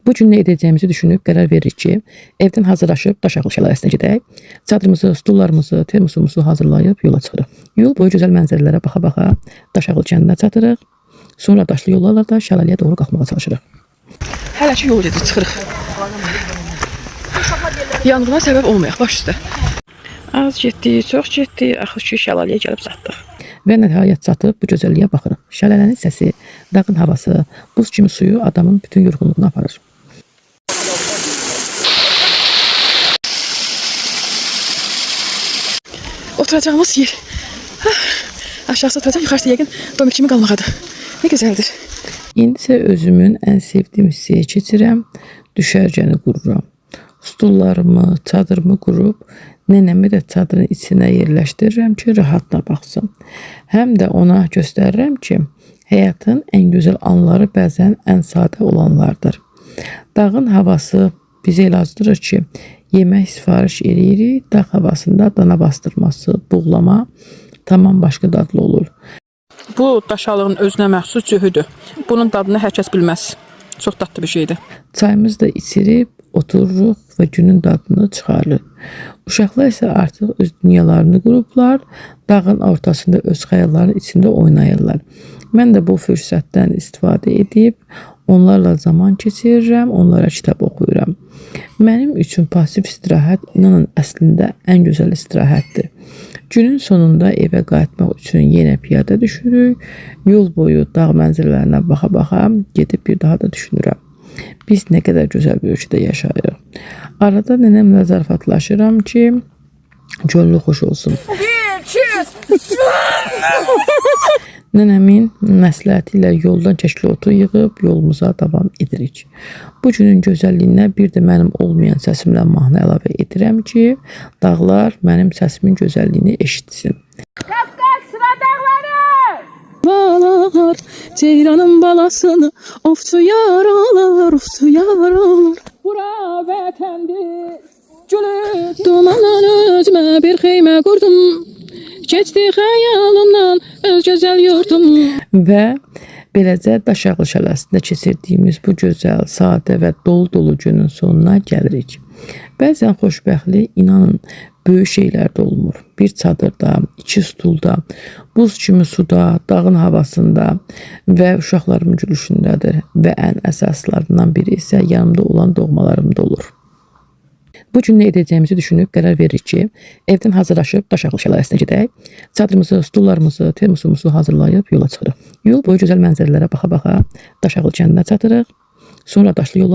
Bu gün nə edəcəyimizi düşünüb qərar veririk ki, evdən hazırlaşıb Daşağıl şəlaləsinə gedək. Çadırımızı, stullarımızı, termosumuzu hazırlayıb yola çıxırıq. Yol boyu gözəl mənzərələrə baxa-baxa Daşağıl kəndinə çatırıq. Sonra daşlı yollarla da şəlaləyə doğru qalxmağa çalışırıq. Hələ ki yol gedir, çıxırıq. Yanğına səbəb olmayaq, baş üstə. Az getdik, çox getdik, axır ki şəlaləyə gəlib çatdıq. Və nəhayət çatıb bu gözəlliyə baxırıq. Şələlənin səsi, dağın havası, buz kimi suyu adamın bütün yorğunluğunu aparır. Oturacağımız yer. Aşağısı oturacaq, yuxarısı yəqin domik kimi qalmaqadır. Ne gözəldir. İndi isə özümün ən sevdiyim hissəyə keçirəm. Düşərgəni qururam. Stullarımı, çadırımı qurub, nənəmi də çadırın içinə yerləşdirirəm ki, rahatla baxsın. Həm də ona göstərirəm ki, həyatın ən gözəl anları bəzən ən sadə olanlardır. Dağın havası bizə elə azdırır ki, yemək sifariş edirik, dağ havasında dana bastırması, buğlama tamam başqa dadlı olur. Bu Daşalığın özünə məxsus cühüdür. Bunun dadını hər kəs bilməz. Çox dadlı bir şeydir. Çayımızı da içirib, otururuq və günün dadını çıxarırıq. Uşaqlar isə artıq öz dünyalarını qurublar, dağın ortasında öz xəyalların içində oynayırlar. Mən də bu fürsətdən istifadə edib, onlarla zaman keçirirəm, onlara kitab oxuyuram. Mənim üçün pasiv istirahət inanın əslində ən gözəl istirahətdir. Günün sonunda evə qayıtmaq üçün yenə piyada düşürük. Yol boyu dağ mənzərələrinə baxa-baxa gedib bir daha da düşünürəm. Biz nə qədər gözəl bir ölkədə yaşayırıq. Arada nənəmlə zarafatlaşıram ki, gönlü xoş olsun. Nənəmin məsləhəti ilə yoldan çəkili otu yığıb yolumuza davam edirik. Bu günün gözəlliyinə bir də mənim olmayan səsimlə mahnı əlavə edirəm ki, dağlar mənim səsimin gözəlliyini eşitsin. Qafqaz sıra dağları! Balar, ceyranın balasını, ofçu yaralar, ofçu yaralar. Bura vətəndir, gülü dumanlar özümə bir xeymə qurdum. Keçdi xəyalımdan öz gözəl yurdum. Və beləcə Daşağıl şəlaləsində keçirdiyimiz bu gözəl, sadə və dolu günün sonuna gəlirik. Bəzən xoşbəxtlik inanın böyük şeylərdə olmur. Bir çadırda, iki stulda, buz kimi suda, dağın havasında və uşaqlarımın gülüşündədir. Və ən əsaslarından biri isə yanımda olan doğmalarımda olur. Bu gün nə edəcəyimizi düşünüb qərar veririk ki, evdən hazırlaşıb Daşağıl şəlaləsinə gedək. Çadırımızı, stullarımızı, termosumuzu hazırlayıb yola çıxırıq. Yol boyu gözəl mənzərələrə baxa-baxa Daşağıl kəndinə çatırıq. Sonra daşlı yollarla